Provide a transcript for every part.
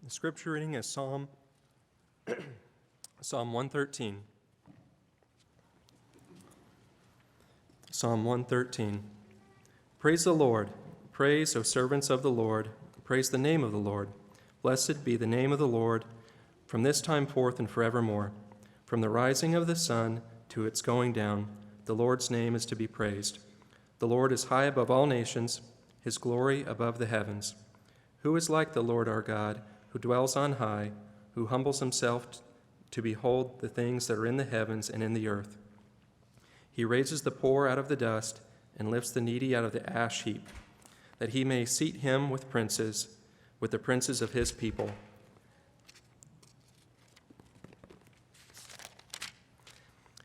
The scripture reading is Psalm 113. Psalm 113. Praise the Lord. Praise, O servants of the Lord. Praise the name of the Lord. Blessed be the name of the Lord from this time forth and forevermore. From the rising of the sun to its going down, the Lord's name is to be praised. The Lord is high above all nations, his glory above the heavens. Who is like the Lord our God, who dwells on high, who humbles himself to behold the things that are in the heavens and in the earth? He raises the poor out of the dust and lifts the needy out of the ash heap, that he may seat him with princes, with the princes of his people.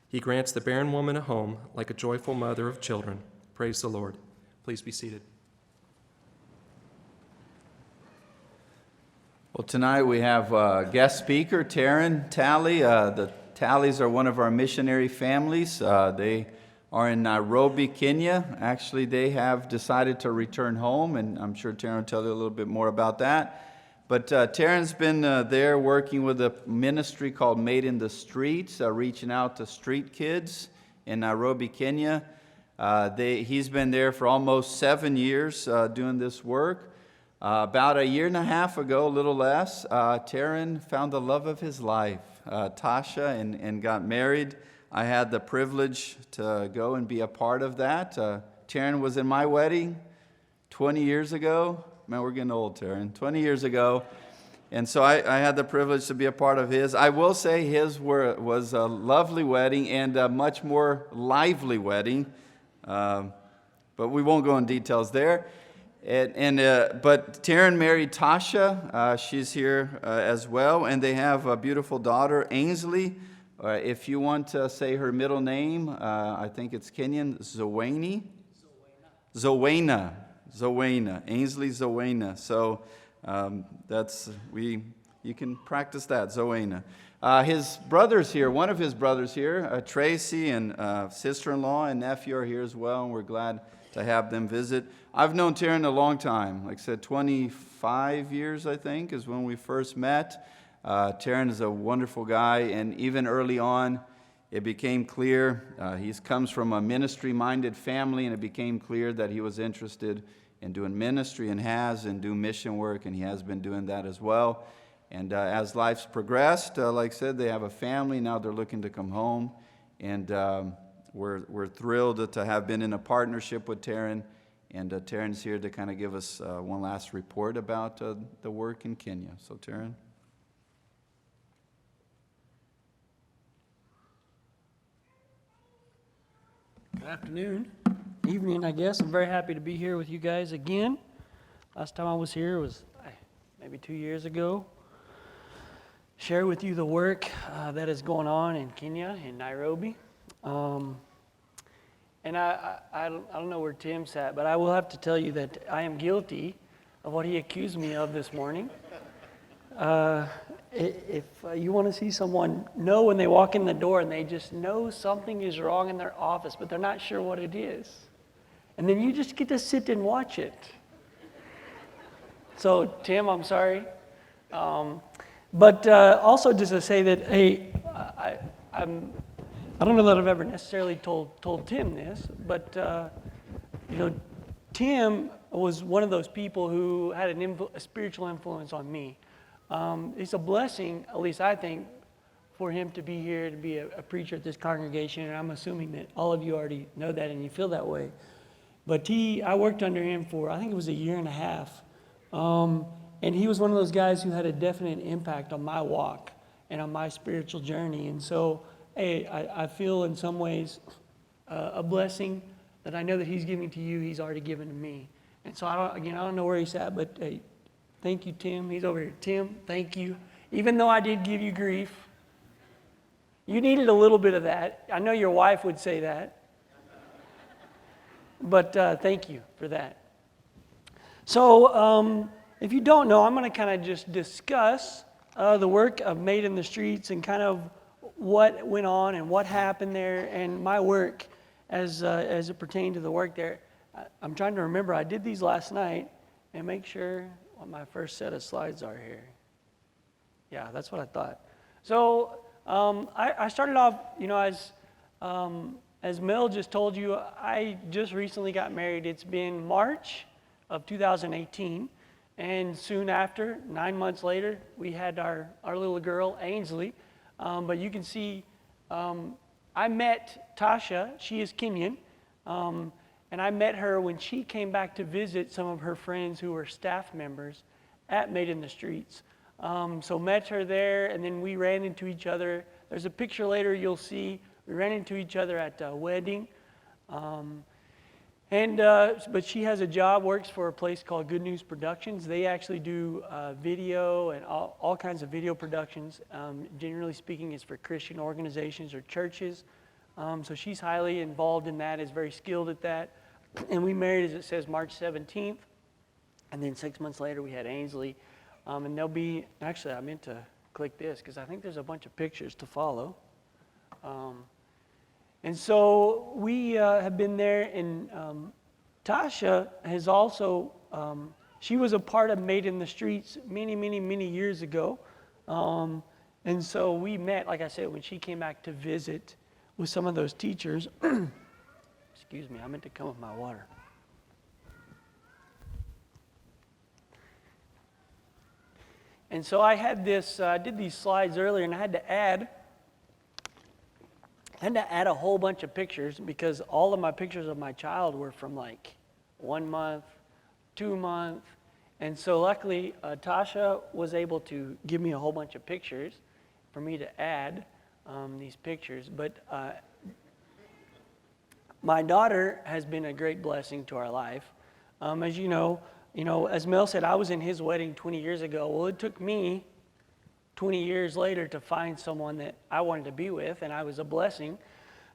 He grants the barren woman a home, like a joyful mother of children. Praise the Lord. Please be seated. Well, tonight we have guest speaker, Terron, Talley. The Talleys are one of our missionary families. They are in Nairobi, Kenya. Actually, they have decided to return home, and I'm sure Terron will tell you a little bit more about that. But Terron's been there working with a ministry called Made in the Streets, reaching out to street kids in Nairobi, Kenya. He's been there for almost 7 years doing this work. About a year and a half ago, a little less, Terron found the love of his life, Tasha, and got married. I had the privilege to go and be a part of that. Terron was in my wedding 20 years ago. Man, we're getting old, Terron. 20 years ago. And so I had the privilege to be a part of his. I will say his was a lovely wedding and a much more lively wedding. But we won't go in details there. But Terron married Tasha. She's here as well. And they have a beautiful daughter, Ainsley. If you want to say her middle name, I think it's Kenyan, Zoena. Ainsley Zoena. So you can practice that, Zoena. His brother's here, one of his brothers here, Tracy and sister-in-law and nephew are here as well, and we're glad to have them visit. I've known Terron a long time. Like I said, 25 years, I think, is when we first met. Terron is a wonderful guy, and even early on, it became clear he comes from a ministry-minded family, and it became clear that he was interested in doing ministry and do mission work, and he has been doing that as well. And as life's progressed, like I said, they have a family. Now they're looking to come home, and we're thrilled to have been in a partnership with Terron. And Terron's here to kind of give us one last report about the work in Kenya. So, Terron. Good afternoon, evening, I guess. I'm very happy to be here with you guys again. Last time I was here was maybe 2 years ago. Share with you the work that is going on in Kenya, in Nairobi. And I don't know where Tim sat, but I will have to tell you that I am guilty of what he accused me of this morning. If you want to see someone know when they walk in the door and they just know something is wrong in their office, but they're not sure what it is. And then you just get to sit and watch it. So, Tim, I'm sorry. But also just to say that, hey, I don't know that I've ever necessarily told Tim this, but Tim was one of those people who had a spiritual influence on me. It's a blessing, at least I think, for him to be here, to be a preacher at this congregation, and I'm assuming that all of you already know that and you feel that way. But I worked under him for, I think it was a year and a half, and he was one of those guys who had a definite impact on my walk and on my spiritual journey. And so, hey, I feel in some ways a blessing that I know that he's giving to you, he's already given to me. And so I don't know where he's at, but hey, thank you, Tim. He's over here. Tim, thank you. Even though I did give you grief, you needed a little bit of that. I know your wife would say that. But thank you for that. So if you don't know, I'm going to kind of just discuss the work of Made in the Streets and kind of what went on and what happened there and my work as it pertained to the work there. I'm trying to remember. I did these last night and make sure what my first set of slides are here. Yeah, that's what I thought. So I started off, as Mel just told you, I just recently got married. It's been March of 2018, and soon after, 9 months later, we had our little girl, Ainsley. But you can see, I met Tasha. She is Kenyan, and I met her when she came back to visit some of her friends who were staff members at Made in the Streets. So met her there, and then we ran into each other. There's a picture later you'll see. We ran into each other at a wedding. But she has a job, works for a place called Good News Productions. They actually do video and all kinds of video productions. Generally speaking, it's for Christian organizations or churches. So she's highly involved in that, is very skilled at that. And we married, as it says, March 17th. And then 6 months later, we had Ainsley. And there'll be, actually, I meant to click this because I think there's a bunch of pictures to follow. And so we have been there, and Tasha has also, she was a part of Made in the Streets many years ago. And so we met, like I said, when she came back to visit with some of those teachers. Excuse me, I meant to come with my water. And so I had this, I did these slides earlier, and I had to add a whole bunch of pictures because all of my pictures of my child were from like 1 month, 2 months. And so luckily, Tasha was able to give me a whole bunch of pictures for me to add these pictures. But my daughter has been a great blessing to our life. As you know, as Mel said, I was in his wedding 20 years ago. Well, it took me 20 years later to find someone that I wanted to be with, and I was a blessing.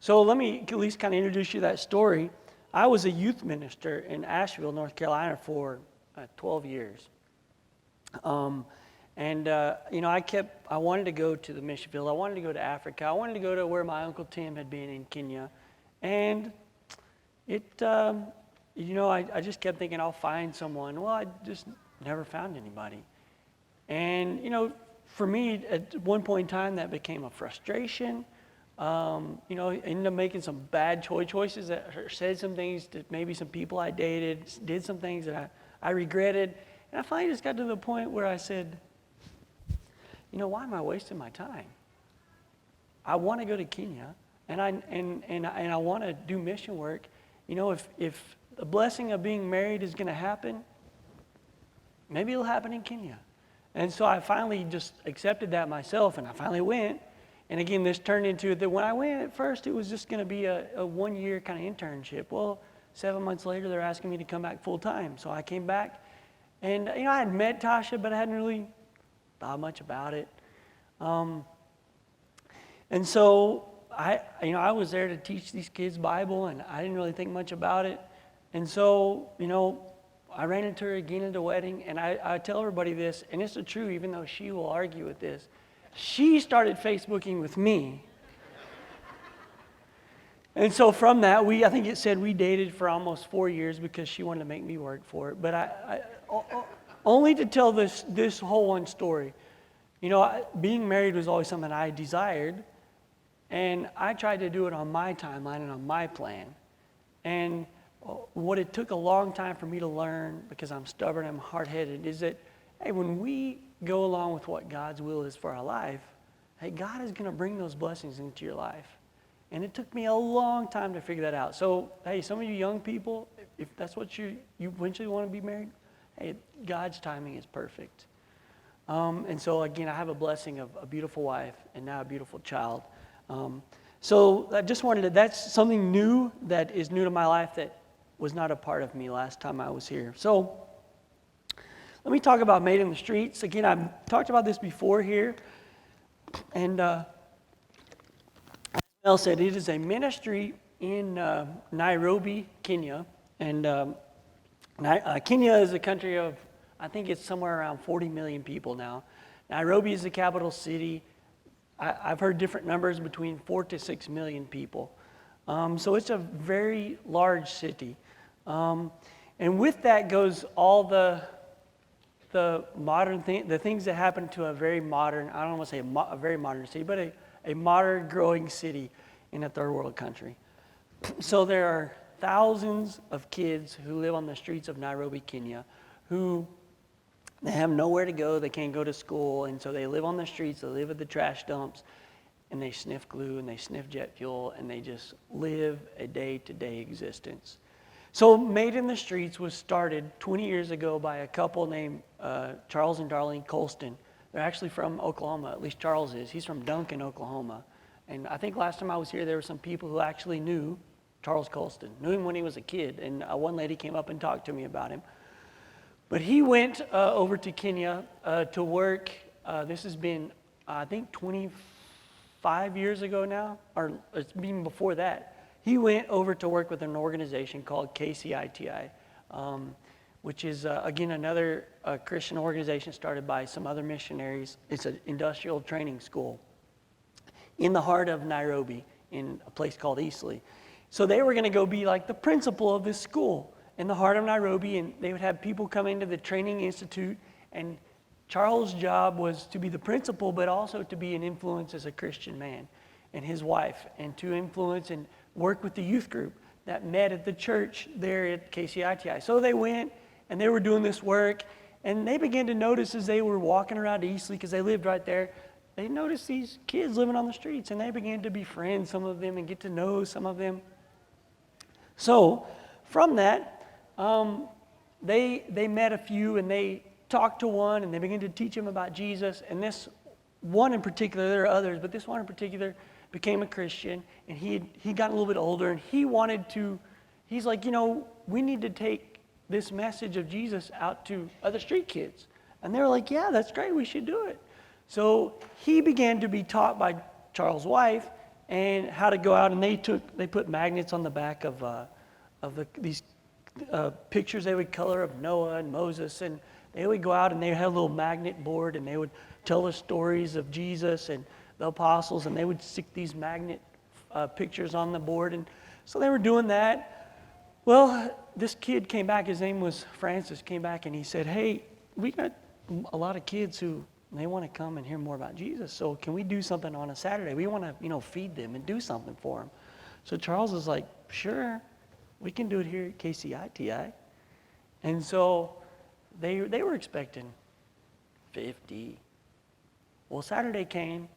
So let me at least kind of introduce you to that story. I was a youth minister in Asheville, North Carolina for 12 years. I wanted to go to the mission field. I wanted to go to Africa. I wanted to go to where my Uncle Tim had been in Kenya. And I just kept thinking I'll find someone. Well, I just never found anybody. And, for me, at one point in time, that became a frustration. Ended up making some bad choices that said some things to maybe some people I dated, did some things that I regretted. And I finally just got to the point where I said, why am I wasting my time? I want to go to Kenya, and I want to do mission work. If the blessing of being married is going to happen, maybe it'll happen in Kenya. And so I finally just accepted that myself, and I finally went. And again, this turned into that when I went at first, it was just going to be a 1 year kind of internship. Well, 7 months later, they're asking me to come back full time. So I came back, and I had met Tasha, but I hadn't really thought much about it. And so I was there to teach these kids Bible, and I didn't really think much about it. And so, I ran into her again at a wedding, and I tell everybody this, and it's the truth, even though she will argue with this. She started Facebooking with me. And so from that, I think it said we dated for almost 4 years because she wanted to make me work for it. But I only to tell this whole one story. Being married was always something I desired, and I tried to do it on my timeline and on my plan. And what it took a long time for me to learn, because I'm stubborn, I'm hard-headed, is that, hey, when we go along with what God's will is for our life, hey, God is going to bring those blessings into your life. And it took me a long time to figure that out. So, hey, some of you young people, if that's what you eventually want to be married, hey, God's timing is perfect. And so, again, I have a blessing of a beautiful wife and now a beautiful child. So I just that's something new that is new to my life that was not a part of me last time I was here. So let me talk about Made in the Streets. Again, I've talked about this before here. And as Mel said, it is a ministry in Nairobi, Kenya. And Kenya is a country of, I think it's somewhere around 40 million people now. Nairobi is the capital city. I've heard different numbers between 4 to 6 million people. So it's a very large city. And with that goes all the the modern thing, the things that happen to a very modern, I don't want to say a very modern city, but a modern growing city in a third world country. So there are thousands of kids who live on the streets of Nairobi, Kenya, who they have nowhere to go, they can't go to school, and so they live on the streets, they live at the trash dumps, and they sniff glue and they sniff jet fuel, and they just live a day-to-day existence. So Made in the Streets was started 20 years ago by a couple named Charles and Darlene Colston. They're actually from Oklahoma, at least Charles is. He's from Duncan, Oklahoma. And I think last time I was here, there were some people who actually knew Charles Colston, knew him when he was a kid, and one lady came up and talked to me about him. But he went over to Kenya to work. This has been, I think, 25 years ago now, or it's even before that. He went over to work with an organization called KCITI, which is, again, another Christian organization started by some other missionaries. It's an industrial training school in the heart of Nairobi, in a place called Eastleigh. So they were going to go be like the principal of this school in the heart of Nairobi, and they would have people come into the training institute, and Charles' job was to be the principal, but also to be an influence as a Christian man, and his wife, and to influence and work with the youth group that met at the church there at KCITI. So they went, and they were doing this work, and they began to notice as they were walking around Eastleigh, because they lived right there, they noticed these kids living on the streets, and they began to befriend some of them and get to know some of them. So from that, they met a few, and they talked to one, and they began to teach him about Jesus. And this one in particular, there are others, but this one in particular became a Christian, and he got a little bit older, and he's like, we need to take this message of Jesus out to other street kids. And they were like, yeah, that's great, we should do it. So he began to be taught by Charles' wife and how to go out, and they put magnets on the back of these pictures they would color of Noah and Moses, and they would go out and they had a little magnet board, and they would tell the stories of Jesus and the apostles, and they would stick these magnet pictures on the board. And so they were doing that. Well, this kid came back, his name was Francis, came back and he said, hey, we got a lot of kids who they want to come and hear more about Jesus, so can we do something on a Saturday? We want to feed them and do something for them. So Charles was like, sure, we can do it here at KCITI. And so they were expecting 50. Well, Saturday came,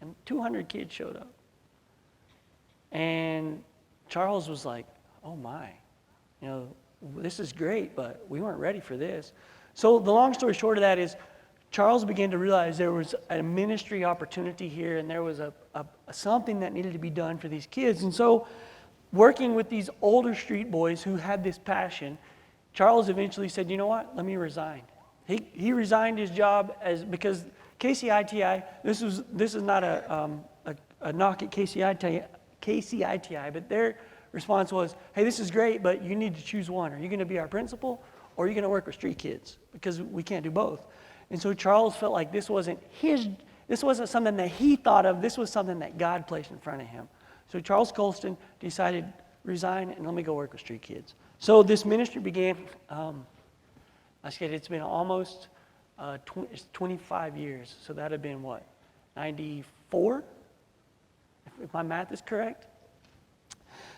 and 200 kids showed up. And Charles was like, oh my, this is great, but we weren't ready for this. So the long story short of that is, Charles began to realize there was a ministry opportunity here, and there was a something that needed to be done for these kids. And so working with these older street boys who had this passion, Charles eventually said, you know what, let me resign. He resigned his job because KCITI, this is not a knock at KCITI, but their response was, hey, this is great, but you need to choose one. Are you going to be our principal, or are you going to work with street kids? Because we can't do both. And so Charles felt like this wasn't something that he thought of, this was something that God placed in front of him. So Charles Colston decided, resign and let me go work with street kids. So this ministry began, I said it's been almost 25 years. So that had been what, 94? If my math is correct?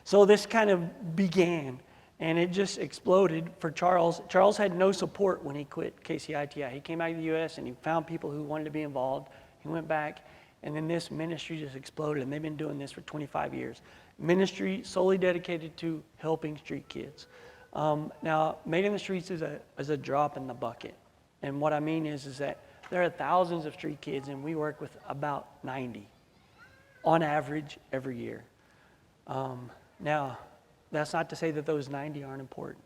So this kind of began, and it just exploded for Charles. Charles had no support when he quit KCITI. He came back to the U.S. and he found people who wanted to be involved. He went back, and then this ministry just exploded, and they've been doing this for 25 years. Ministry solely dedicated to helping street kids. Now, Made in the Streets is a drop in the bucket. And what I mean is that there are thousands of street kids, and we work with about 90 on average every year. Now, that's not to say that those 90 aren't important.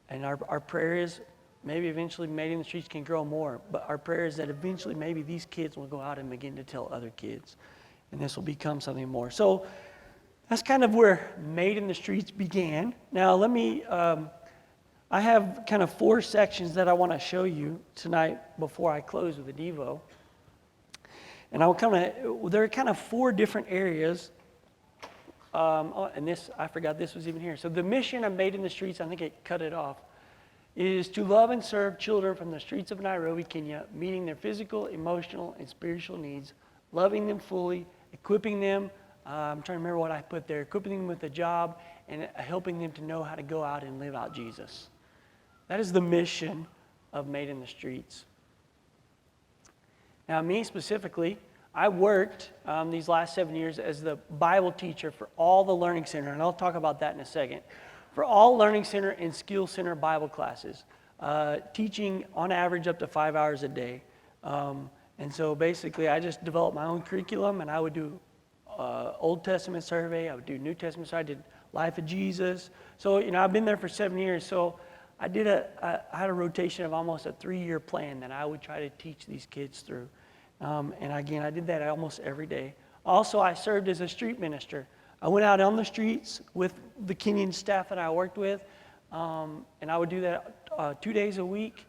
And our prayer is maybe eventually Made in the Streets can grow more, but our prayer is that eventually maybe these kids will go out and begin to tell other kids, and this will become something more. So that's kind of where Made in the Streets began. Now let me, I have kind of 4 sections that I want to show you tonight before I close with the Devo. And there are kind of 4 different areas. And this, I forgot this was even here. So the mission of Made in the Streets, I think it cut it off, is to love and serve children from the streets of Nairobi, Kenya, meeting their physical, emotional, and spiritual needs, loving them fully, equipping them, I'm trying to remember what I put there, equipping them with a job, and helping them to know how to go out and live out Jesus. That is the mission of Made in the Streets. Now, me specifically, I worked these last 7 years as the Bible teacher for all the Learning Center, and I'll talk about that in a second, for all Learning Center and Skill Center Bible classes, teaching on average up to 5 hours a day. And so basically, I just developed my own curriculum, and I would do Old Testament survey, I would do New Testament survey, I did Life of Jesus. So, I've been there for 7 years, so I had a rotation of almost a 3-year plan that I would try to teach these kids through. And again, I did that almost every day. Also, I served as a street minister. I went out on the streets with the Kenyan staff that I worked with, and I would do that 2 days a week,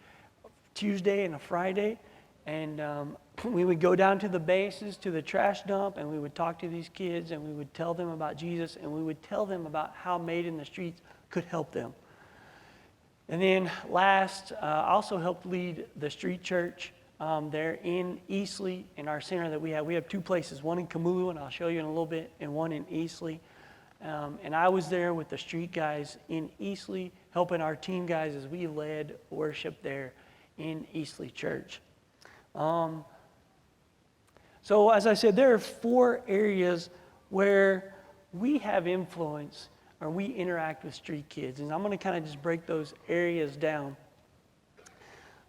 Tuesday and a Friday. And we would go down to the bases, to the trash dump, and we would talk to these kids, and we would tell them about Jesus, and we would tell them about how Made in the Streets could help them. And then last, I also helped lead the street church there in Eastleigh, in our center that we have. We have 2 places, one in Kamulu, and I'll show you in a little bit, and one in Eastleigh. And I was there with the street guys in Eastleigh, helping our team guys as we led worship there in Eastleigh Church. So as I said, there are 4 areas where we have influence or we interact with street kids. And I'm going to kind of just break those areas down.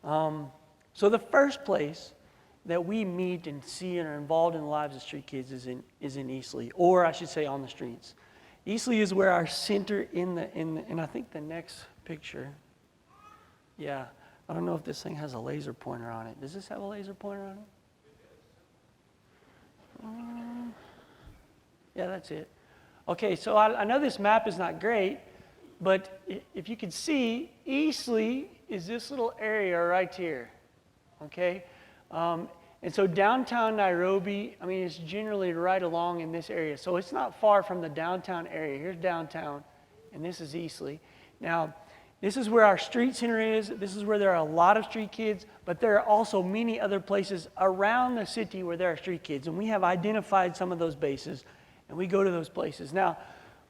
So the first place that we meet and see and are involved in the lives of street kids is in Eastleigh, or I should say on the streets. Eastleigh is where our center and I think the next picture, yeah, I don't know if this thing has a laser pointer on it. Does this have a laser pointer on it? Yeah, that's it. Okay, so I know this map is not great, but if you can see, Eastleigh is this little area right here, okay? And so downtown Nairobi, it's generally right along in this area. So it's not far from the downtown area. Here's downtown, and this is Eastleigh. Now, this is where our street center is. This is where there are a lot of street kids, but there are also many other places around the city where there are street kids. And we have identified some of those bases, and we go to those places. Now,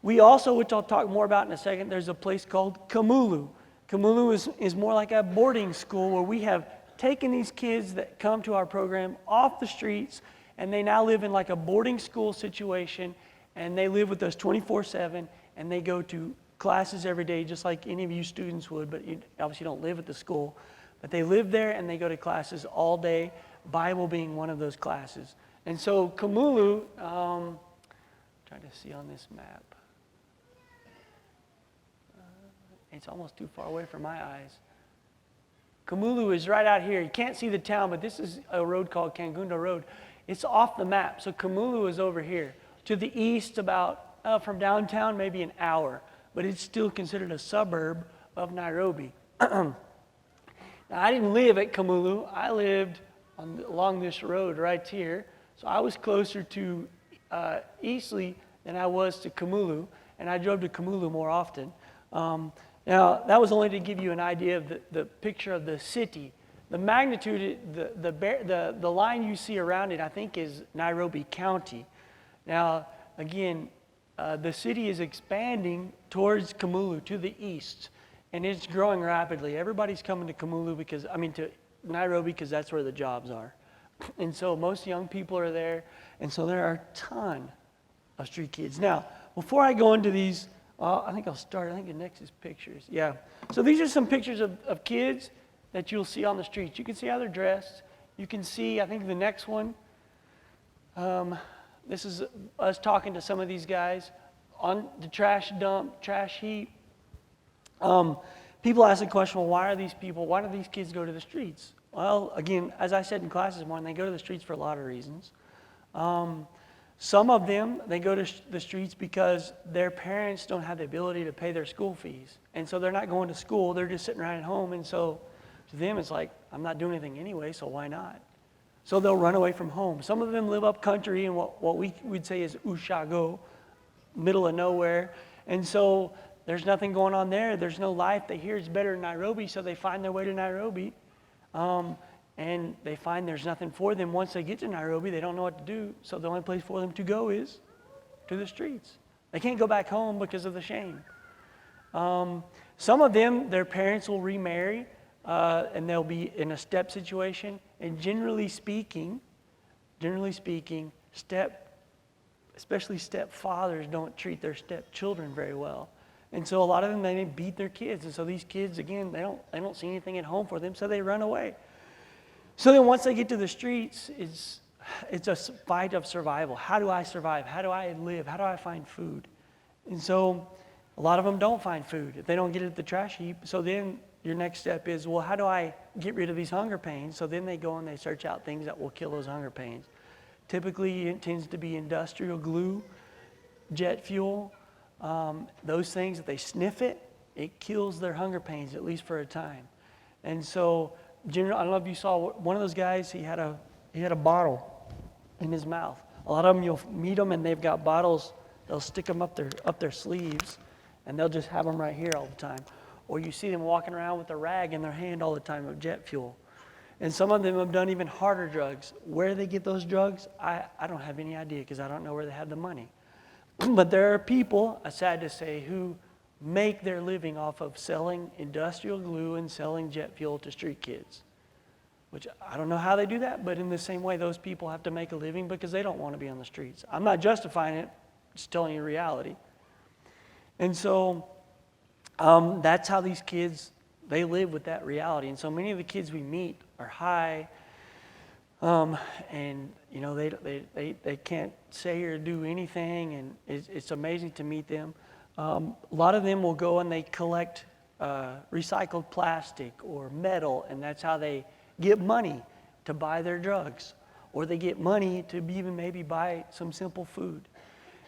we also, which I'll talk more about in a second, there's a place called Kamulu. Kamulu is more like a boarding school where we have taken these kids that come to our program off the streets, and they now live in like a boarding school situation, and they live with us 24/7, and they go to classes every day, just like any of you students would, but you obviously don't live at the school. But they live there and they go to classes all day, Bible being one of those classes. And so Kamulu, trying to see on this map. It's almost too far away from my eyes. Kamulu is right out here. You can't see the town, but this is a road called Kangundo Road. It's off the map. So Kamulu is over here. To the east, about from downtown, maybe an hour. But it's still considered a suburb of Nairobi. Now, I didn't live at Kamulu. I lived along this road right here. So I was closer to Eastleigh than I was to Kamulu, and I drove to Kamulu more often. Now, that was only to give you an idea of the picture of the city. The magnitude, the line you see around it, I think, is Nairobi County. Now, again, the city is expanding towards Kamulu to the east, and it's growing rapidly. Everybody's coming to Kamulu to Nairobi because that's where the jobs are. And so most young people are there, and so there are a ton of street kids. Now, before I go into these, I think the next is pictures. Yeah. So these are some pictures of kids that you'll see on the streets. You can see how they're dressed. You can see, I think the next one, this is us talking to some of these guys on the trash dump, trash heap. People ask the question, well, why do these kids go to the streets? Well, again, as I said in class this morning, they go to the streets for a lot of reasons. Some of them, they go to the streets because their parents don't have the ability to pay their school fees. And so they're not going to school, they're just sitting around at home. And so to them, it's like, I'm not doing anything anyway, so why not? So they'll run away from home. Some of them live up country in what we would say is Ushago, middle of nowhere. And so there's nothing going on there. There's no life. They hear it's better in Nairobi, so they find their way to Nairobi. And they find there's nothing for them. Once they get to Nairobi, they don't know what to do. So the only place for them to go is to the streets. They can't go back home because of the shame. Some of them, their parents will remarry, and they'll be in a step situation. And generally speaking, especially stepfathers don't treat their stepchildren very well. And so a lot of them, they beat their kids. And so these kids, again, they don't see anything at home for them, so they run away. So then once they get to the streets, it's a fight of survival. How do I survive? How do I live? How do I find food? And so a lot of them don't find food if they don't get it at the trash heap. So then your next step is, well, how do I get rid of these hunger pains? So then they go and they search out things that will kill those hunger pains. Typically, it tends to be industrial glue, jet fuel, those things that they sniff it kills their hunger pains, at least for a time. And so, I don't know if you saw one of those guys, he had a bottle in his mouth. A lot of them, you'll meet them and they've got bottles, they'll stick them up their sleeves, and they'll just have them right here all the time. Or you see them walking around with a rag in their hand all the time of jet fuel. And some of them have done even harder drugs. Where they get those drugs, I don't have any idea because I don't know where they have the money. But there are people, sad to say, who make their living off of selling industrial glue and selling jet fuel to street kids. Which I don't know how they do that, but in the same way, those people have to make a living because they don't want to be on the streets. I'm not justifying it, just telling you reality. And so that's how these kids, they live with that reality. And so many of the kids we meet are high, and you know they can't say or do anything, and it's amazing to meet them. A lot of them will go and they collect recycled plastic or metal, and that's how they get money to buy their drugs, or they get money to even maybe buy some simple food.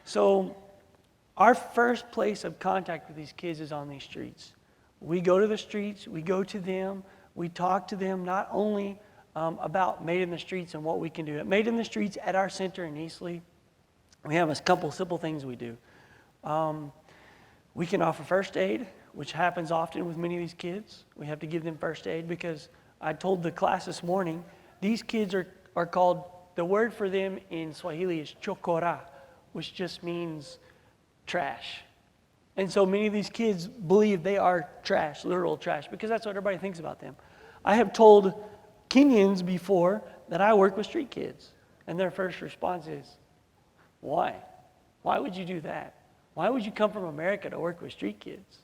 So our first place of contact with these kids is on these streets. We go to the streets, we go to them, we talk to them not only about Made in the Streets and what we can do. At Made in the Streets at our center in Eastleigh, we have a couple simple things we do. We can offer first aid, which happens often with many of these kids. We have to give them first aid because I told the class this morning, these kids are called, the word for them in Swahili is chokora, which just means trash. And so many of these kids believe they are trash, literal trash, because that's what everybody thinks about them. I have told Kenyans before that I work with street kids, and their first response is, why? Why would you do that? Why would you come from America to work with street kids?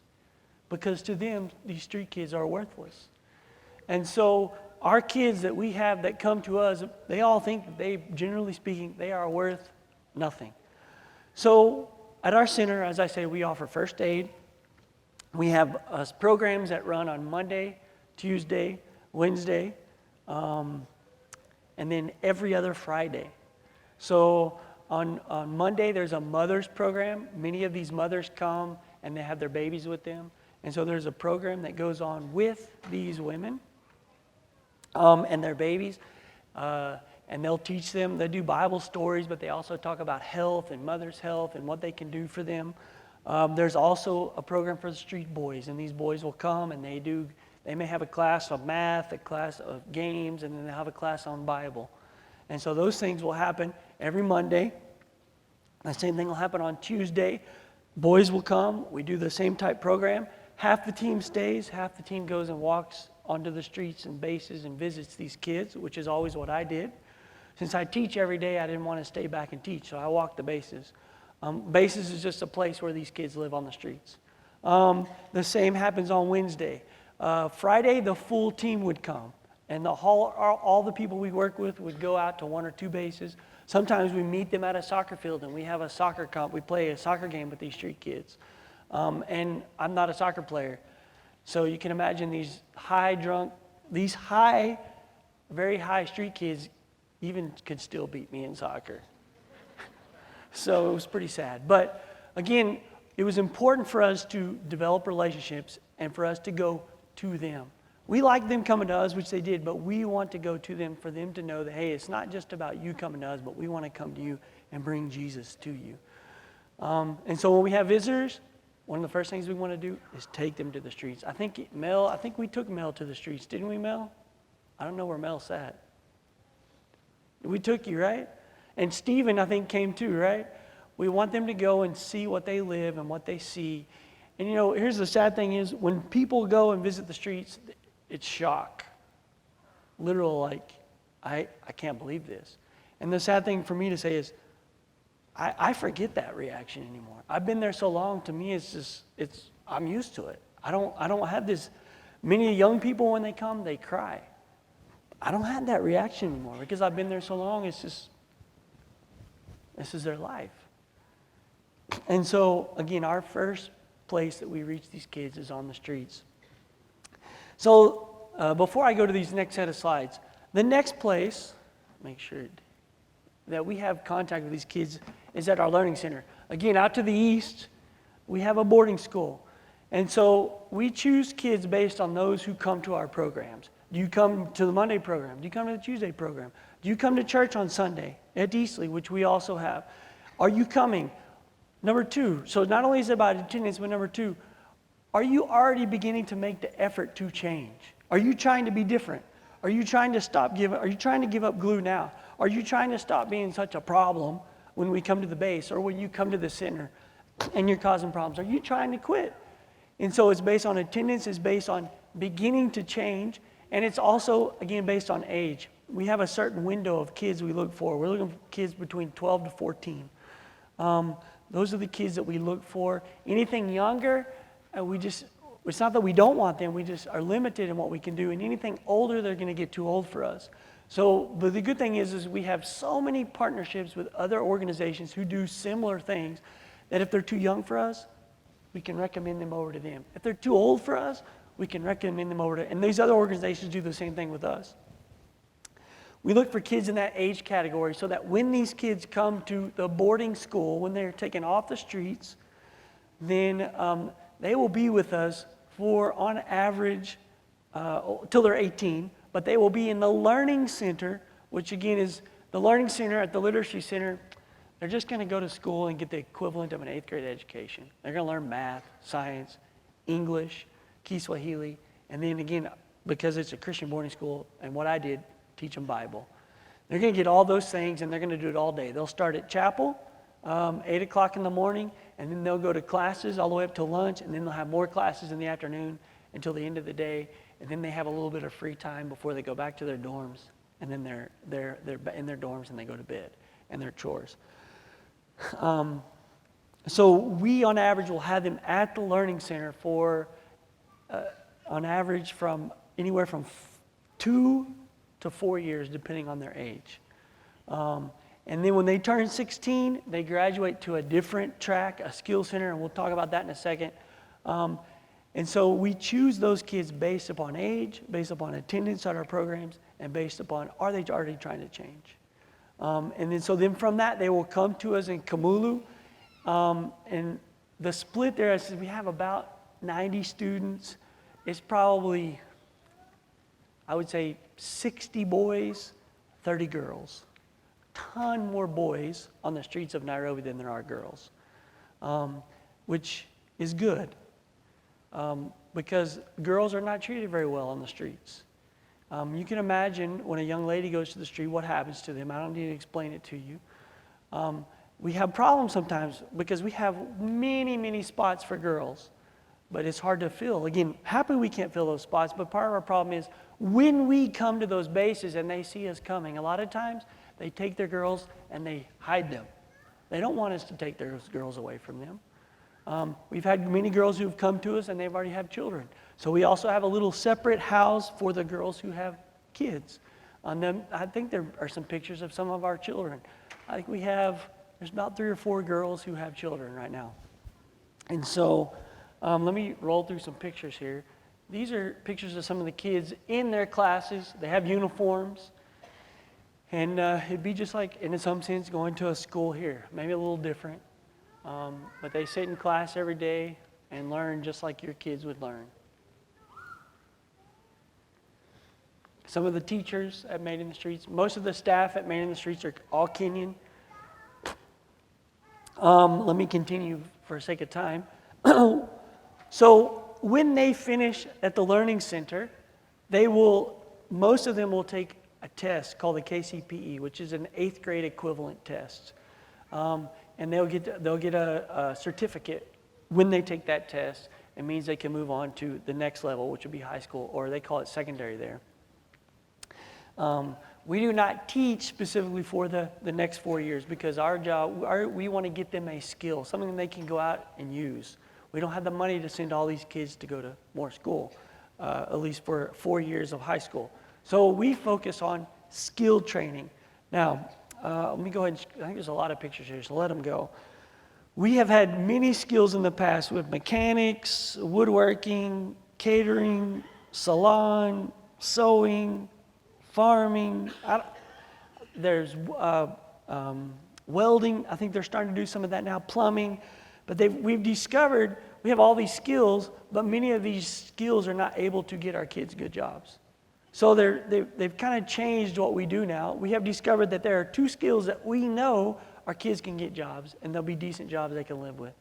Because to them, these street kids are worthless. And so our kids that we have that come to us, they all think that they, generally speaking, they are worth nothing. So at our center, as I say, we offer first aid. We have programs that run on Monday, Tuesday, Wednesday, and then every other Friday. So on Monday, there's a mother's program. Many of these mothers come and they have their babies with them. And so there's a program that goes on with these women and their babies. And they'll teach them, they do Bible stories, but they also talk about health and mother's health and what they can do for them. There's also a program for the street boys, and these boys will come and they may have a class of math, a class of games, and then they'll have a class on Bible. And so those things will happen every Monday. The same thing will happen on Tuesday. Boys will come, we do the same type program. Half the team stays, half the team goes and walks onto the streets and bases and visits these kids, which is always what I did. Since I teach every day, I didn't want to stay back and teach, so I walked the bases. Bases is just a place where these kids live on the streets. The same happens on Wednesday. Friday, the full team would come, and all the people we work with would go out to one or two bases. Sometimes we meet them at a soccer field, and we have a soccer comp. We play a soccer game with these street kids. And I'm not a soccer player, so you can imagine these very high street kids even could still beat me in soccer. So it was pretty sad. But again, it was important for us to develop relationships and for us to go to them. We like them coming to us, which they did, but we want to go to them for them to know that, hey, it's not just about you coming to us, but we want to come to you and bring Jesus to you. And so when we have visitors, one of the first things we want to do is take them to the streets. I think we took Mel to the streets, didn't we, Mel? I don't know where Mel sat. We took you, right? And Stephen, I think, came too, right? We want them to go and see what they live and what they see. And here's the sad thing is, when people go and visit the streets, it's shock. Literal, like, I can't believe this. And the sad thing for me to say is, I forget that reaction anymore. I've been there so long, to me, I'm used to it. I don't have this, many young people, when they come, they cry. I don't have that reaction anymore because I've been there so long, this is their life. And so, again, our first place that we reach these kids is on the streets. So, before I go to these next set of slides, the next place, make sure that we have contact with these kids is at our learning center. Again, out to the east, we have a boarding school. And so we choose kids based on those who come to our programs. Do you come to the Monday program? Do you come to the Tuesday program? Do you come to church on Sunday at Eastley, which we also have? Are you coming? Number two, so not only is it about attendance, but number two, are you already beginning to make the effort to change? Are you trying to be different? Are you trying to are you trying to give up glue now? Are you trying to stop being such a problem when we come to the base or when you come to the center and you're causing problems? Are you trying to quit? And so it's based on attendance, it's based on beginning to change, and it's also, again, based on age. We have a certain window of kids we look for. We're looking for kids between 12 to 14. Those are the kids that we look for. Anything younger, it's not that we don't want them, we just are limited in what we can do. And anything older, they're going to get too old for us. But the good thing is we have so many partnerships with other organizations who do similar things that if they're too young for us, we can recommend them over to them. If they're too old for us, we can recommend them over to, and these other organizations do the same thing with us. We look for kids in that age category so that when these kids come to the boarding school, when they're taken off the streets, then they will be with us for, on average, till they're 18, but they will be in the Learning Center, which again is the Learning Center at the Literacy Center. They're just going to go to school and get the equivalent of an 8th grade education. They're going to learn math, science, English, Kiswahili, and then again, because it's a Christian boarding school, and what I did, teach them Bible. They're going to get all those things, and they're going to do it all day. They'll start at chapel, 8 o'clock in the morning, and then they'll go to classes all the way up to lunch, and then they'll have more classes in the afternoon until the end of the day, and then they have a little bit of free time before they go back to their dorms, and then they're in their dorms and they go to bed and their chores. So we, on average, will have them at the Learning Center for, on average, from anywhere from 2 to 4 years, depending on their age. And then when they turn 16, they graduate to a different track, a skill center, and we'll talk about that in a second. And so we choose those kids based upon age, based upon attendance at our programs, and based upon, are they already trying to change? And then from that, they will come to us in Kamulu. And the split there, I said we have about 90 students. It's probably, I would say, 60 boys, 30 girls. Ton more boys on the streets of Nairobi than there are girls, which is good because girls are not treated very well on the streets. You can imagine when a young lady goes to the street, what happens to them. I don't need to explain it to you. We have problems sometimes because we have many, many spots for girls, but it's hard to fill. Again, happily we can't fill those spots, but part of our problem is when we come to those bases and they see us coming, a lot of times they take their girls and they hide them. They don't want us to take their girls away from them. We've had many girls who've come to us and they've already have children. So we also have a little separate house for the girls who have kids. On them, I think there are some pictures of some of our children. I think there's about 3 or 4 girls who have children right now. And so let me roll through some pictures here. These are pictures of some of the kids in their classes. They have uniforms. And it'd be just like, in some sense, going to a school here. Maybe a little different. But they sit in class every day and learn just like your kids would learn. Some of the teachers at Made in the Streets, most of the staff at Made in the Streets are all Kenyan. Let me continue for the sake of time. So when they finish at the Learning Center, most of them will take a test called the KCPE, which is an 8th grade equivalent test. And they'll get a certificate when they take that test. It means they can move on to the next level, which would be high school, or they call it secondary there. We do not teach specifically for the next 4 years because we want to get them a skill, something they can go out and use. We don't have the money to send all these kids to go to more school, at least for 4 years of high school. So we focus on skill training. Now, let me go ahead I think there's a lot of pictures here, so let them go. We have had many skills in the past with mechanics, woodworking, catering, salon, sewing, farming. There's welding. I think they're starting to do some of that now, plumbing. But we've discovered we have all these skills, but many of these skills are not able to get our kids good jobs. So they've kind of changed what we do now. We have discovered that there are 2 skills that we know our kids can get jobs, and they'll be decent jobs they can live with.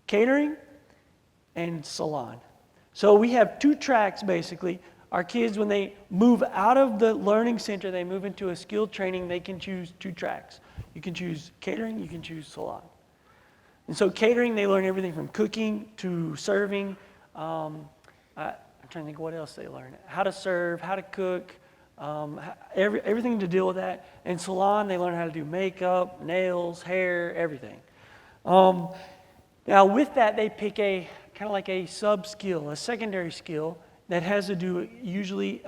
Catering and salon. So we have 2 tracks, basically. Our kids, when they move out of the Learning Center, they move into a skill training, they can choose 2 tracks. You can choose catering, you can choose salon. And so catering, they learn everything from cooking to serving. I'm trying to think what else they learn. How to serve, how to cook, everything to deal with that. And salon, they learn how to do makeup, nails, hair, everything. Now with that, they pick kind of like a sub-skill, a secondary skill that has to do usually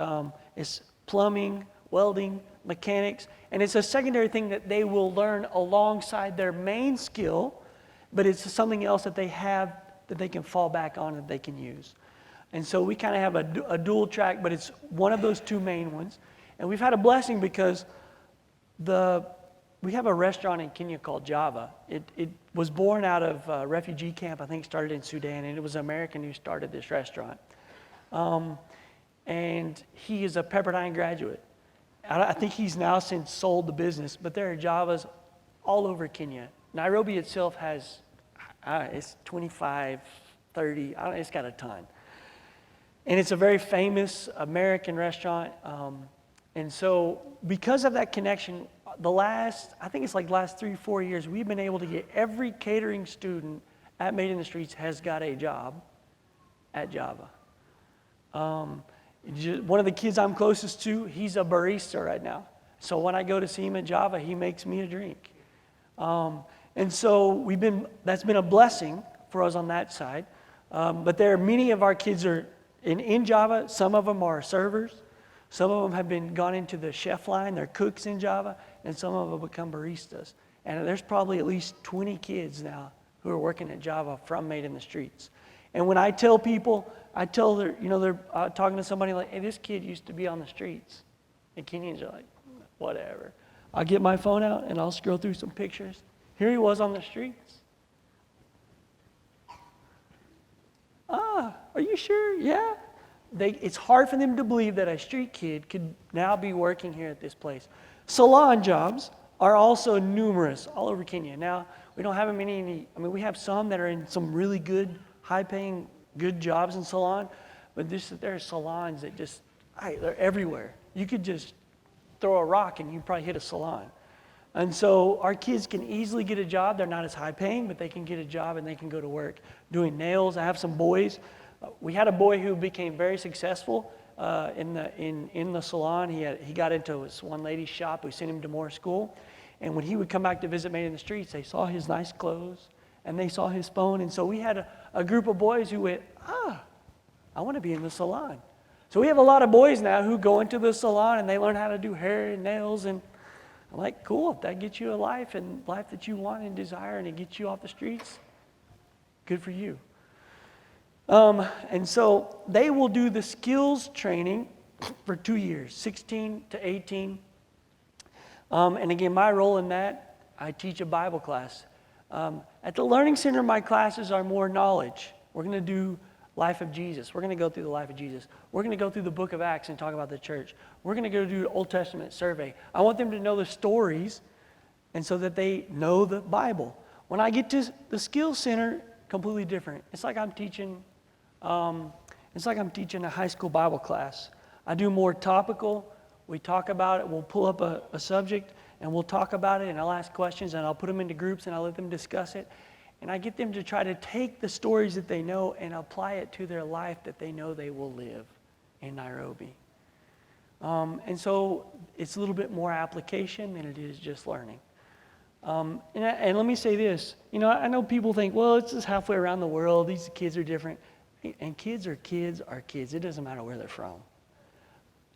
it's plumbing, welding, mechanics. And it's a secondary thing that they will learn alongside their main skill, but it's something else that they have that they can fall back on that they can use. And so we kind of have a dual track, but it's one of those 2 main ones. And we've had a blessing because we have a restaurant in Kenya called Java. It was born out of a refugee camp, I think started in Sudan, and it was an American who started this restaurant. And he is a Pepperdine graduate. I think he's now since sold the business, but there are Javas all over Kenya. Nairobi itself has, it's 25, 30, it's got a ton. And it's a very famous American restaurant. And so because of that connection, I think it's like the last 3-4 years, we've been able to get every catering student at Made in the Streets has got a job at Java. One of the kids I'm closest to, he's a barista right now. So when I go to see him at Java, he makes me a drink. And so that's been a blessing for us on that side. But there are many of our kids are in Java. Some of them are servers. Some of them have gone into the chef line. They're cooks in Java. And some of them have become baristas. And there's probably at least 20 kids now who are working at Java from Made in the Streets. And when I tell people, they're talking to somebody like, hey, this kid used to be on the streets. And Kenyans are like, whatever. I'll get my phone out and I'll scroll through some pictures. Here he was on the streets. Are you sure? Yeah. It's hard for them to believe that a street kid could now be working here at this place. Salon jobs are also numerous all over Kenya. Now, we don't have we have some that are in some really good, high-paying, good jobs in salon, but there are salons that they're everywhere. You could just throw a rock and you'd probably hit a salon. And so our kids can easily get a job. They're not as high-paying, but they can get a job and they can go to work doing nails. I have some boys. We had a boy who became very successful in the salon. He got into this one lady's shop who sent him to more school. And when he would come back to visit Made in the Streets, they saw his nice clothes and they saw his phone. And so we had a group of boys who went, I want to be in the salon. So we have a lot of boys now who go into the salon and they learn how to do hair and nails. And I'm like, cool, if that gets you a life that you want and desire and it gets you off the streets, good for you. And so they will do the skills training for 2 years, 16 to 18. And again, my role in that, I teach a Bible class. At the Learning Center, my classes are more knowledge. We're going to do life of Jesus. We're going to go through the life of Jesus. We're going to go through the book of Acts and talk about the church. We're going to go do an Old Testament survey. I want them to know the stories and so that they know the Bible. When I get to the skills center, completely different. It's like I'm teaching a high school Bible class. I do more topical. We talk about it. We'll pull up a subject, and we'll talk about it, and I'll ask questions, and I'll put them into groups, and I'll let them discuss it. And I get them to try to take the stories that they know and apply it to their life that they know they will live in Nairobi. And so it's a little bit more application than it is just learning. And let me say this. I know people think, well, it's just halfway around the world. These kids are different. And kids are kids are kids. It doesn't matter where they're from.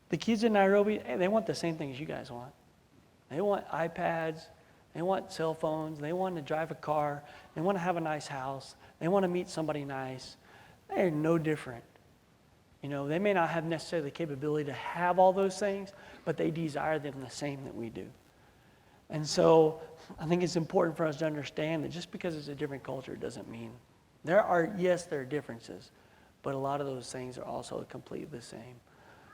The kids in Nairobi, they want the same thing as you guys want. They want iPads. They want cell phones. They want to drive a car. They want to have a nice house. They want to meet somebody nice. They're no different. They may not have necessarily the capability to have all those things, but they desire them the same that we do. And so I think it's important for us to understand that just because it's a different culture doesn't mean there are differences, but a lot of those things are also completely the same.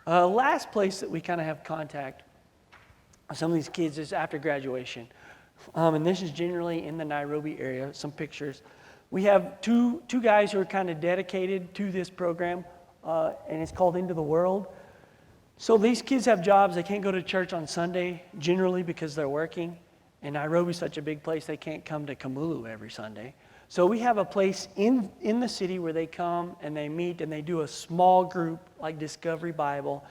Last place that we kind of have contact with some of these kids is after graduation. And this is generally in the Nairobi area, some pictures. We have two guys who are kind of dedicated to this program, and it's called Into the World. So these kids have jobs. They can't go to church on Sunday generally because they're working. And Nairobi's such a big place, they can't come to Kamulu every Sunday. So we have a place in the city where they come and they meet and they do a small group like Discovery Bible.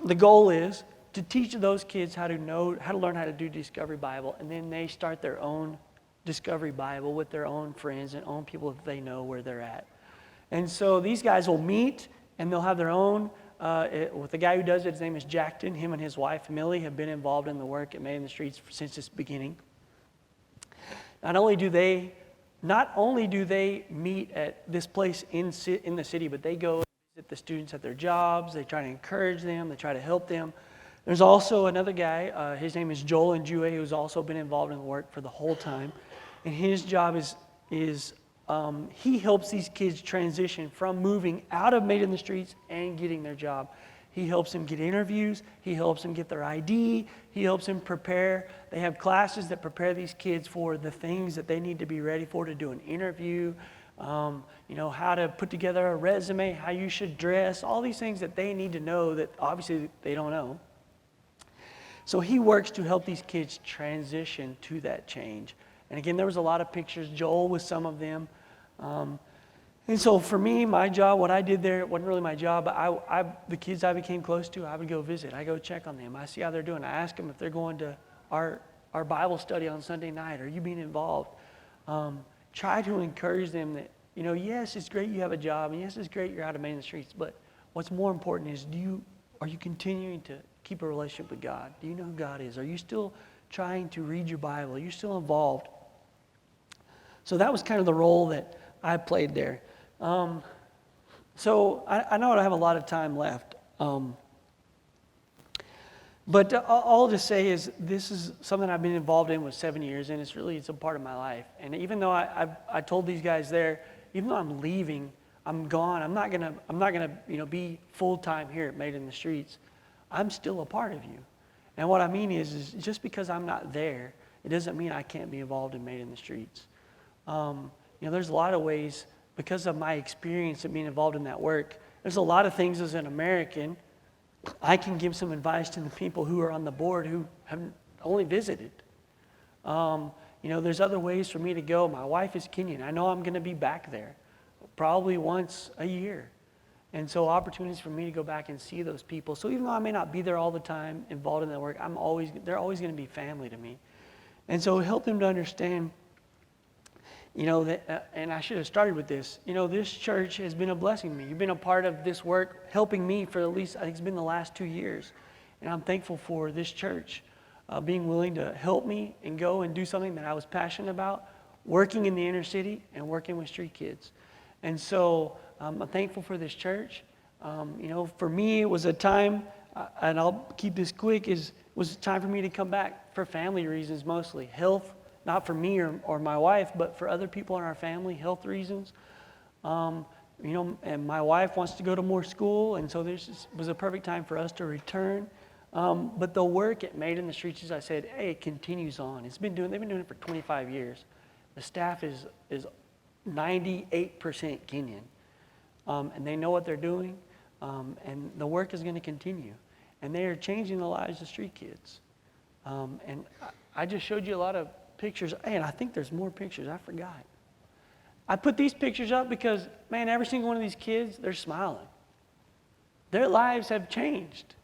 The goal is to teach those kids how to learn how to do Discovery Bible, and then they start their own Discovery Bible with their own friends and own people that they know where they're at. And so these guys will meet and they'll have their own. With the guy who does it, his name is Jackton. Him and his wife, Millie, have been involved in the work at Made in the Streets since its beginning. Not only do they meet at this place in the city, but they go and visit the students at their jobs. They try to encourage them. They try to help them. There's also another guy. His name is Joel Njue, who's also been involved in the work for the whole time. And his job is he helps these kids transition from moving out of Made in the Streets and getting their job. He helps them get interviews. He helps them get their ID. He helps them prepare. They have classes that prepare these kids for the things that they need to be ready for to do an interview, how to put together a resume, how you should dress, all these things that they need to know that obviously they don't know. So he works to help these kids transition to that change. And again, there was a lot of pictures. Joel was some of them. And so for me, my job, what I did there, it wasn't really my job, but the kids I became close to, I would go visit. I go check on them. I see how they're doing. I ask them if they're going to our Bible study on Sunday night. Are you being involved? Try to encourage them that, yes, it's great you have a job, and yes, it's great you're out of Made in the Streets, but what's more important is are you continuing to keep a relationship with God? Do you know who God is? Are you still trying to read your Bible? Are you still involved? So that was kind of the role that I played there. So I know I don't have a lot of time left. But all I'll just say is this is something I've been involved in with 7 years, and it's a part of my life. And even though I told these guys there, even though I'm leaving, I'm gone. I'm not gonna be full time here at Made in the Streets. I'm still a part of you. And what I mean is just because I'm not there, it doesn't mean I can't be involved in Made in the Streets. There's a lot of ways, because of my experience of being involved in that work, there's a lot of things as an American, I can give some advice to the people who are on the board who have only visited. There's other ways for me to go. My wife is Kenyan. I know I'm going to be back there probably once a year. And so opportunities for me to go back and see those people. So even though I may not be there all the time involved in that work, they're always going to be family to me. And so help them to understand, that, and I should have started with this. This church has been a blessing to me. You've been a part of this work, helping me for at least, I think it's been the last 2 years. And I'm thankful for this church being willing to help me and go and do something that I was passionate about, working in the inner city and working with street kids. And so I'm thankful for this church. For me, it was a time, and I'll keep this quick, was time for me to come back for family reasons mostly. Health, not for me or my wife, but for other people in our family, health reasons. And my wife wants to go to more school, and so this was a perfect time for us to return. But the work it Made in the Streets, as I said, it continues on. They've been doing it for 25 years. The staff is 98% Kenyan. And they know what they're doing, and the work is going to continue. And they are changing the lives of street kids. And I just showed you a lot of pictures, and I think there's more pictures. I forgot. I put these pictures up because, man, every single one of these kids, they're smiling. Their lives have changed.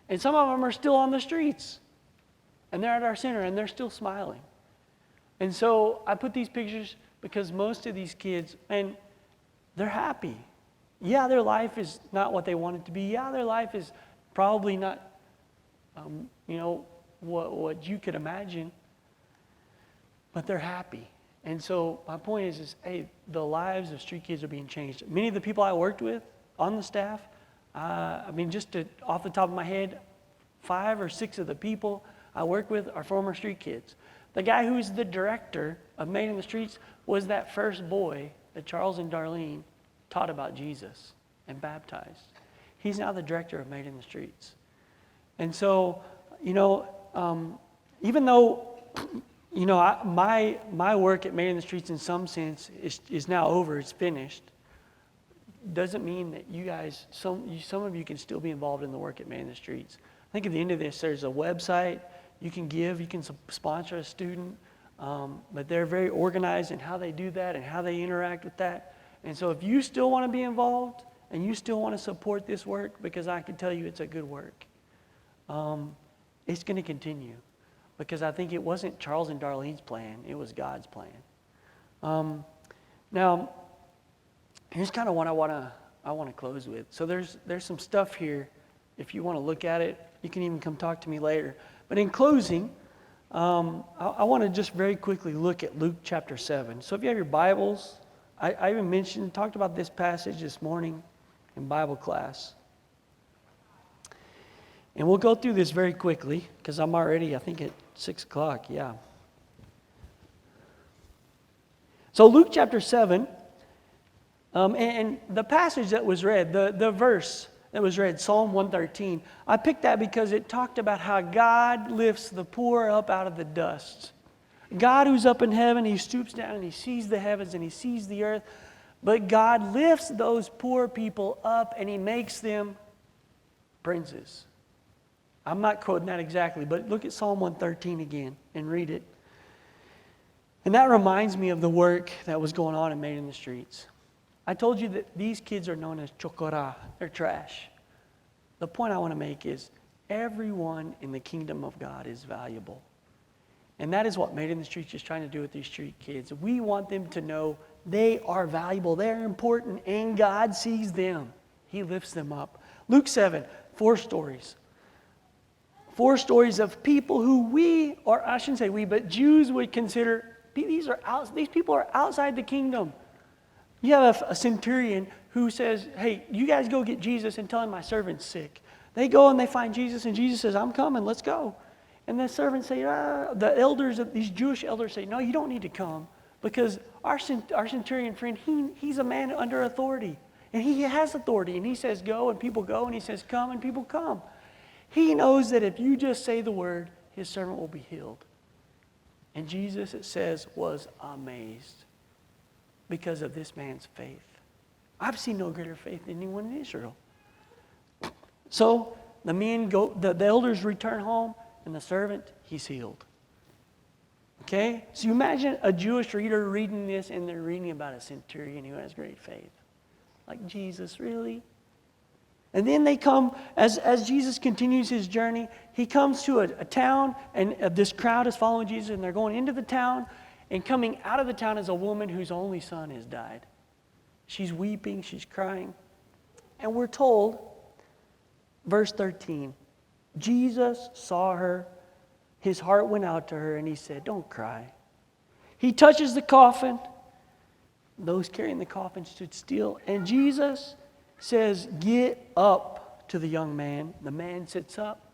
And some of them are still on the streets. And they're at our center, and they're still smiling. And so I put these pictures because most of these kids, and they're happy. Yeah, their life is not what they want it to be. Yeah, their life is probably not, what you could imagine. But they're happy. And so my point is, hey, the lives of street kids are being changed. Many of the people I worked with on the staff, off the top of my head, 5 or 6 of the people I work with are former street kids. The guy who's the director of Made in the Streets was that first boy that Charles and Darlene taught about Jesus and baptized. He's now the director of Made in the Streets. And so, even though, my work at Made in the Streets in some sense is now over, it's finished, doesn't mean that you guys, some of you can still be involved in the work at Made in the Streets. I think at the end of this, there's a website. You can give, you can sponsor a student, but they're very organized in how they do that and how they interact with that. And so if you still want to be involved and you still want to support this work, because I can tell you it's a good work, it's going to continue. Because I think it wasn't Charles and Darlene's plan, it was God's plan. Now, here's kind of what I want to close with. So there's some stuff here. If you want to look at it, you can even come talk to me later. But in closing, I want to just very quickly look at Luke chapter 7. So if you have your Bibles, I even talked about this passage this morning in Bible class. And we'll go through this very quickly because I'm already, I think, at 6 o'clock. Yeah. So Luke chapter 7, and the passage that was read, the verse that was read, Psalm 113, I picked that because it talked about how God lifts the poor up out of the dust. God who's up in heaven, he stoops down and he sees the heavens and he sees the earth. But God lifts those poor people up and he makes them princes. I'm not quoting that exactly, but look at Psalm 113 again and read it. And that reminds me of the work that was going on and Made in the Streets. I told you that these kids are known as chokora. They're trash. The point I want to make is everyone in the kingdom of God is valuable. And that is what Made in the Streets is trying to do with these street kids. We want them to know they are valuable, they're important, and God sees them. He lifts them up. Luke 7, 4 stories. 4 stories of people who but Jews would consider, these people are outside the kingdom. You have a centurion who says, hey, you guys go get Jesus and tell him my servant's sick. They go and they find Jesus, and Jesus says, I'm coming, let's go. And the servants say, the elders, these Jewish elders say, no, you don't need to come, because our centurion friend, he's a man under authority. And he has authority, and he says go, and people go, and he says come, and people come. He knows that if you just say the word, his servant will be healed. And Jesus, it says, was amazed because of this man's faith. I've seen no greater faith than anyone in Israel. So the men go, the elders return home, and the servant, he's healed. Okay? So you imagine a Jewish reader reading this, and they're reading about a centurion who has great faith. Like, Jesus, really? And then they come, as Jesus continues his journey, he comes to a town, and this crowd is following Jesus, and they're going into the town, and coming out of the town is a woman whose only son has died. She's weeping, she's crying. And we're told, verse 13, Jesus saw her, his heart went out to her, and he said, don't cry. He touches the coffin. Those carrying the coffin stood still, and Jesus says, get up, to the young man. The man sits up.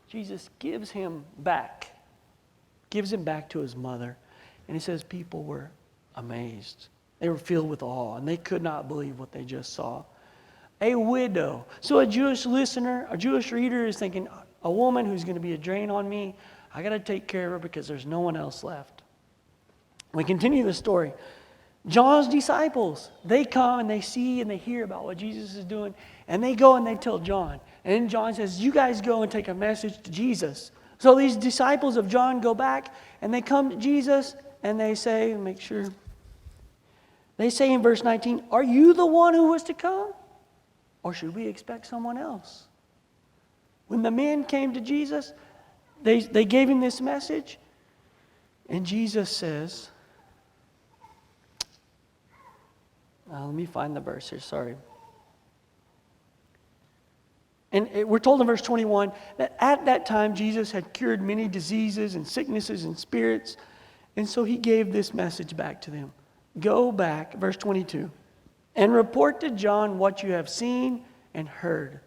Jesus gives him back to his mother. And he says people were amazed. They were filled with awe, and they could not believe what they just saw. A widow. So a Jewish listener, a Jewish reader is thinking, a woman who's going to be a drain on me, I got to take care of her because there's no one else left. We continue the story. John's disciples, they come and they see and they hear about what Jesus is doing, and they go and they tell John. And then John says, you guys go and take a message to Jesus. So these disciples of John go back and they come to Jesus and they say, make sure, they say in verse 19, are you the one who was to come? Or should we expect someone else? When the men came to Jesus, they gave him this message, and Jesus says, let me find the verse here, sorry. And we're told in verse 21 that at that time Jesus had cured many diseases and sicknesses and spirits, and so he gave this message back to them. Go back, verse 22, and report to John what you have seen and heard.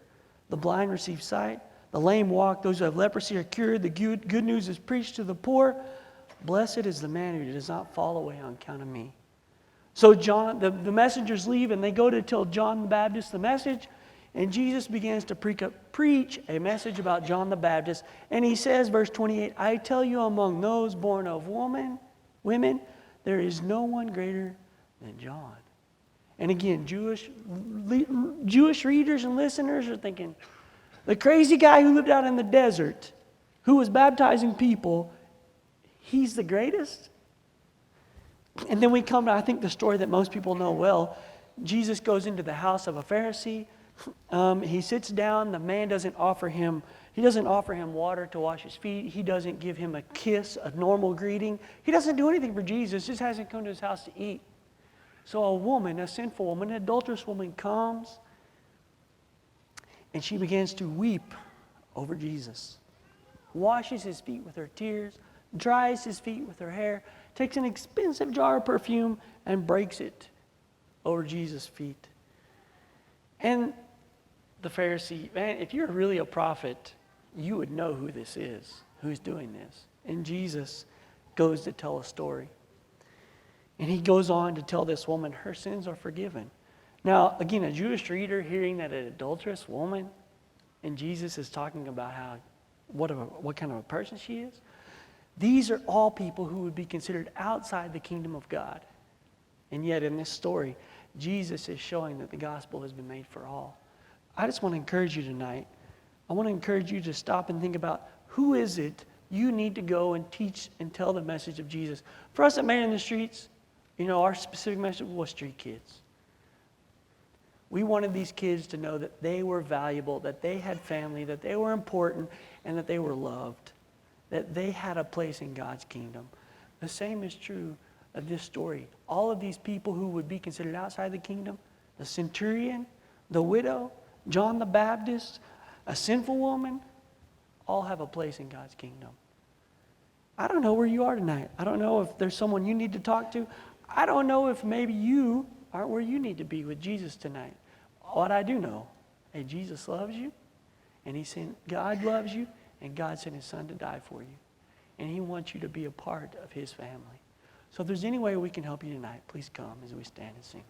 The blind receive sight, the lame walk, those who have leprosy are cured, the good news is preached to the poor. Blessed is the man who does not fall away on account of me. So John, the messengers leave and they go to tell John the Baptist the message, and Jesus begins to preach a message about John the Baptist. And he says, verse 28, I tell you, among those born of women, there is no one greater than John. And again, Jewish readers and listeners are thinking, the crazy guy who lived out in the desert, who was baptizing people, he's the greatest? And then we come to, I think, the story that most people know well. Jesus goes into the house of a Pharisee. He sits down. The man doesn't offer him water to wash his feet. He doesn't give him a kiss, a normal greeting. He doesn't do anything for Jesus. Just hasn't come to his house to eat. So a woman, a sinful woman, an adulterous woman comes, and she begins to weep over Jesus. Washes his feet with her tears, dries his feet with her hair, takes an expensive jar of perfume and breaks it over Jesus' feet. And the Pharisee, man, if you're really a prophet, you would know who this is, who's doing this. And Jesus goes to tell a story. And he goes on to tell this woman her sins are forgiven. Now, again, a Jewish reader hearing that an adulterous woman, and Jesus is talking about what kind of a person she is, these are all people who would be considered outside the kingdom of God. And yet in this story, Jesus is showing that the gospel has been made for all. I just want to encourage you tonight. I want to encourage you to stop and think about who is it you need to go and teach and tell the message of Jesus. For us at Man in the Streets, our specific message was street kids. We wanted these kids to know that they were valuable, that they had family, that they were important, and that they were loved, that they had a place in God's kingdom. The same is true of this story. All of these people who would be considered outside the kingdom, the centurion, the widow, John the Baptist, a sinful woman, all have a place in God's kingdom. I don't know where you are tonight. I don't know if there's someone you need to talk to. I don't know if maybe you aren't where you need to be with Jesus tonight. What I do know, Jesus loves you, and God loves you, and God sent his son to die for you. And he wants you to be a part of his family. So if there's any way we can help you tonight, please come as we stand and sing.